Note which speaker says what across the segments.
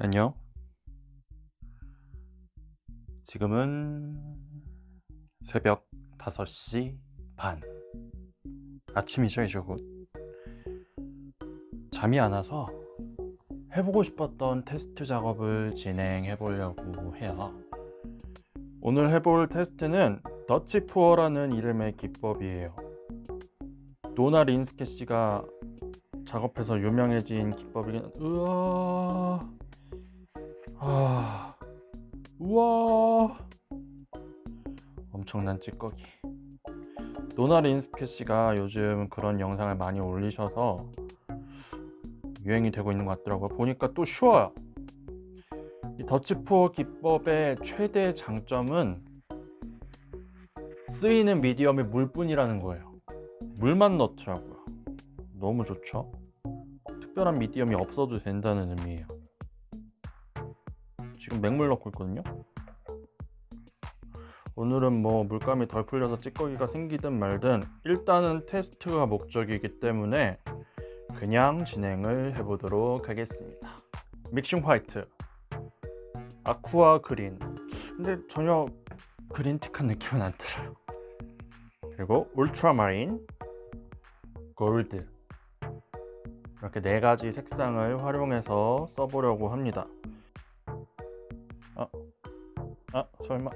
Speaker 1: 안녕. 지금은 새벽 5시 반. 아침이죠, 이제 곧. 잠이 안 와서 해보고 싶었던 테스트 작업을 진행해 보려고 해요. 오늘 해볼 테스트는 더치 푸어라는 이름의 기법이에요. 노나 린스케 씨가 작업해서 유명해진 기법이긴. 우와, 엄청난 찌꺼기. 노나 린스케 씨가 요즘 그런 영상을 많이 올리셔서 유행이 되고 있는 것 같더라고요. 보니까 또 쉬워요. 이 더치푸어 기법의 최대 장점은 쓰이는 미디엄이 물뿐이라는 거예요. 물만 넣더라고요. 너무 좋죠. 특별한 미디엄이 없어도 된다는 의미예요. 지금 맹물 넣고 있거든요. 오늘은 뭐 물감이 덜 풀려서 찌꺼기가 생기든 말든 일단은 테스트가 목적이기 때문에 그냥 진행을 해보도록 하겠습니다. 믹싱 화이트, 아쿠아 그린. 근데 전혀 그린틱한 느낌은 안 들어요. 그리고 울트라마린, 골드. 이렇게 4가지 색상을 활용해서 써보려고 합니다. 설마.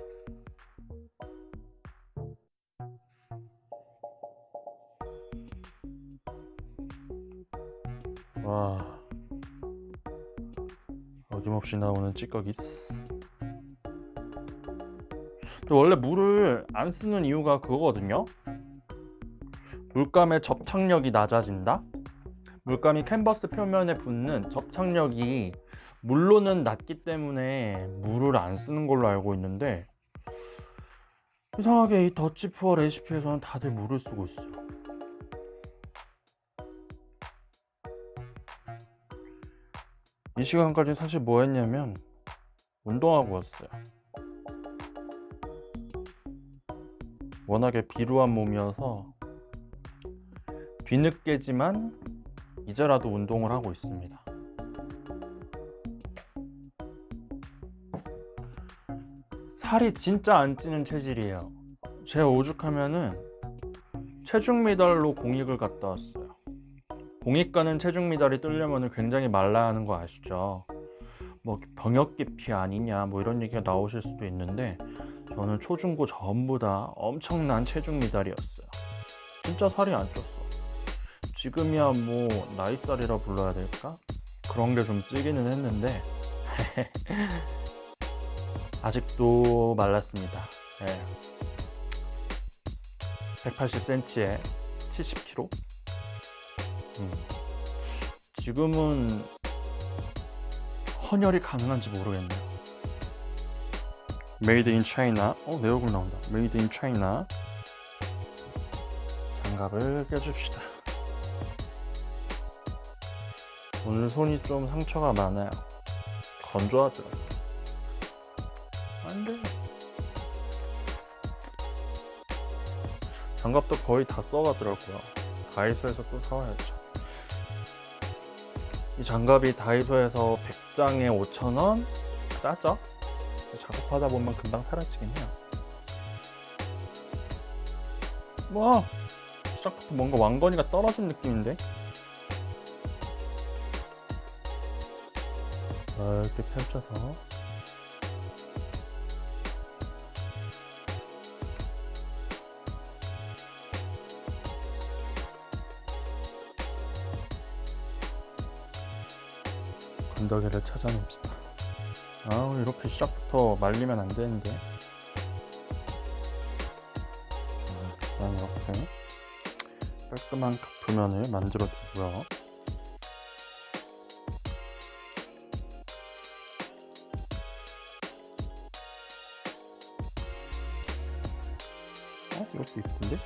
Speaker 1: 와, 어김없이 나오는 찌꺼기. 원래 물을 안 쓰는 이유가 그거거든요. 물감의 접착력이 낮아진다. 물감이 캔버스 표면에 붙는 접착력이 물로는 낮기 때문에 물을 안 쓰는 걸로 알고 있는데, 이상하게 이 더치푸어 레시피에서는 다들 물을 쓰고 있어요. 이 시간까지 사실 뭐 했냐면 운동하고 왔어요. 워낙에 비루한 몸이어서 뒤늦게지만 이제라도 운동을 하고 있습니다. 살이 진짜 안 찌는 체질이에요. 제가 오죽하면은 체중 미달로 공익을 갔다 왔어요. 공익 가는 체중 미달이 뜨려면 굉장히 말라야 하는 거 아시죠? 뭐 병역 기피 아니냐 뭐 이런 얘기가 나오실 수도 있는데, 저는 초중고 전부 다 엄청난 체중 미달이었어요. 진짜 살이 안 쪘어. 지금이야 뭐 나이살이라 불러야 될까? 그런 게 좀 찌기는 했는데 아직도 말랐습니다. 네. 180cm에 70kg. 지금은 헌혈이 가능한지 모르겠네요. 메이드 인 차이나. 내 얼굴 나온다. 메이드 인 차이나. 장갑을 껴줍시다. 오늘 손이 좀 상처가 많아요. 건조하더라고요. 안돼. 장갑도 거의 다 써가더라고요. 다이소에서 또 사와야죠. 이 장갑이 다이소에서 100장에 5,000원? 싸죠? 작업하다 보면 금방 사라지긴 해요. 와, 시작부터 뭔가 왕건이가 떨어진 느낌인데? 이렇게 펼쳐서 건더기를 찾아냅시다. 이렇게 시작부터 말리면 안 되는데. 일단 이렇게 깔끔한 표면을 만들어 주고요. 이것도 이쁜데?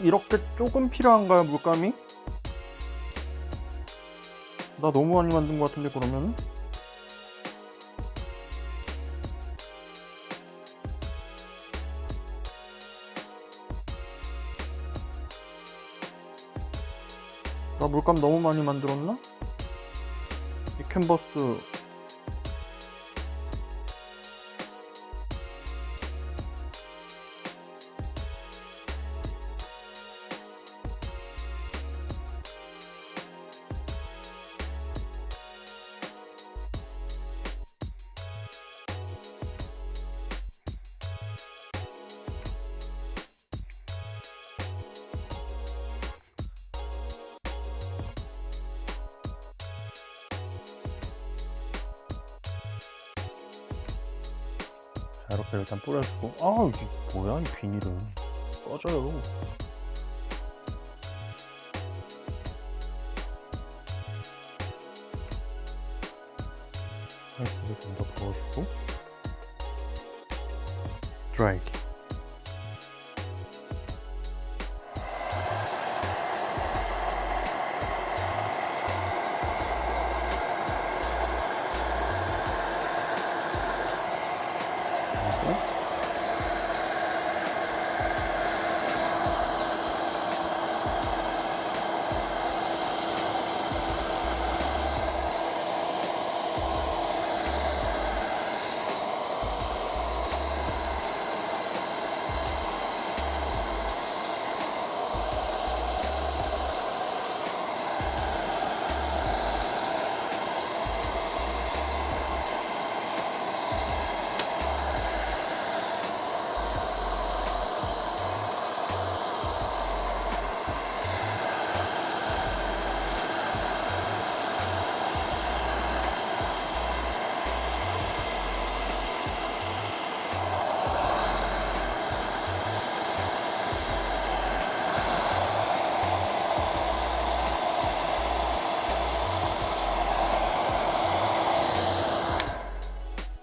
Speaker 1: 이렇게 조금 필요한가요, 물감이? 나 너무 많이 만든 것 같은데, 그러면? 나 물감 너무 많이 만들었나? 이 캔버스 자, 이렇게 일단 뿌려주고. 아, 이게 뭐야 이 비닐은. 꺼져요. 화이트를 좀 더 부어주고 드라이기.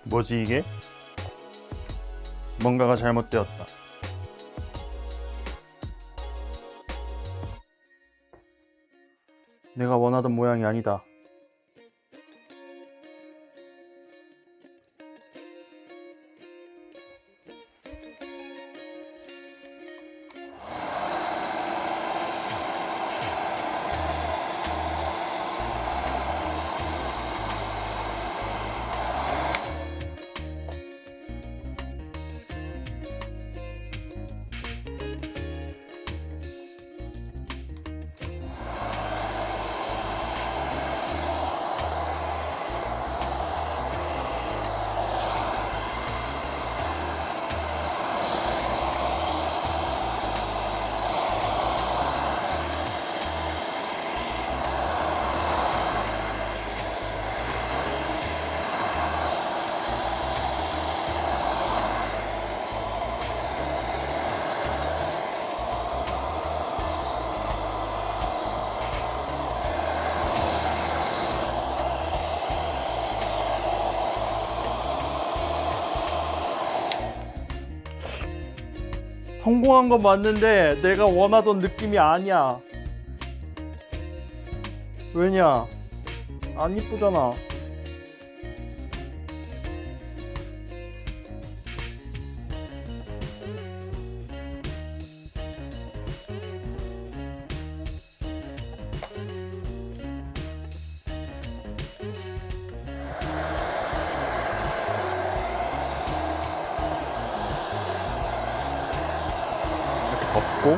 Speaker 1: 뭐지 이게? 뭔가가 잘못되었다. 내가 원하던 모양이 아니다. 성공한 건 맞는데 내가 원하던 느낌이 아니야. 왜냐? 안 이쁘잖아. 덮고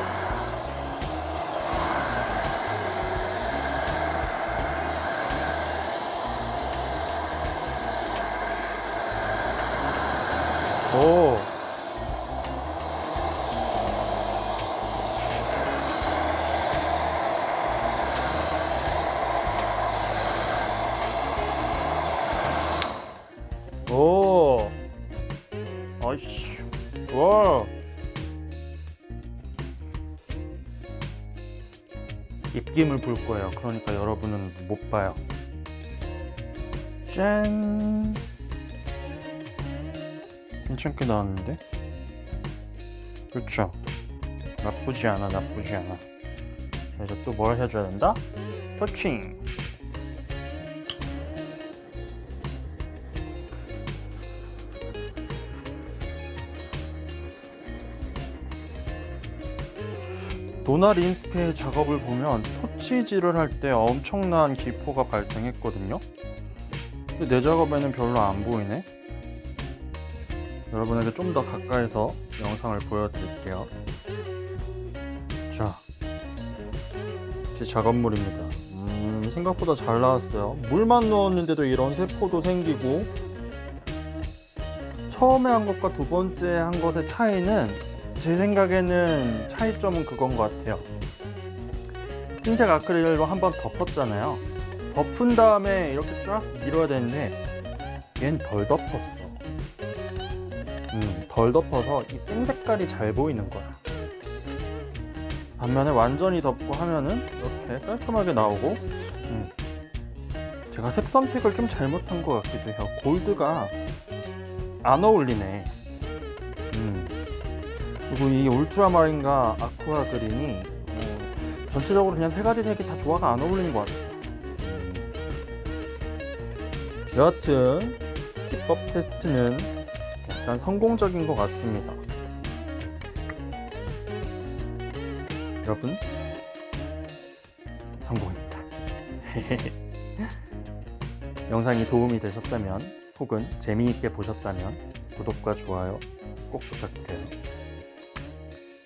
Speaker 1: 오 오 아이씨 와 입김을 불 거예요. 그러니까 여러분은 못 봐요. 짠! 괜찮게 나왔는데? 그렇죠? 나쁘지 않아, 나쁘지 않아. 자, 이제 또 뭘 해줘야 된다? 터칭! 도나 린스케의 작업을 보면 토치질을 할 때 엄청난 기포가 발생했거든요. 근데 내 작업에는 별로 안 보이네. 여러분에게 좀 더 가까이서 영상을 보여드릴게요. 자, 제 작업물입니다. 생각보다 잘 나왔어요. 물만 넣었는데도 이런 세포도 생기고, 처음에 한 것과 두 번째 한 것의 차이는, 제 생각에는 차이점은 그건 것 같아요. 흰색 아크릴로 한번 덮었잖아요. 덮은 다음에 이렇게 쫙 밀어야 되는데 얘는 덜 덮었어. 덜 덮어서 이 생색깔이 잘 보이는 거야. 반면에 완전히 덮고 하면은 이렇게 깔끔하게 나오고, 제가 색 선택을 좀 잘못한 것 같기도 해요. 골드가 안 어울리네. 그리고 이 울트라마린과 아쿠아 그린이 전체적으로 그냥 세 가지 색이 다 조화가 안 어울리는 것 같아요. 여하튼 기법 테스트는 약간 성공적인 것 같습니다. 여러분, 성공입니다. 영상이 도움이 되셨다면 혹은 재미있게 보셨다면 구독과 좋아요 꼭 부탁드려요.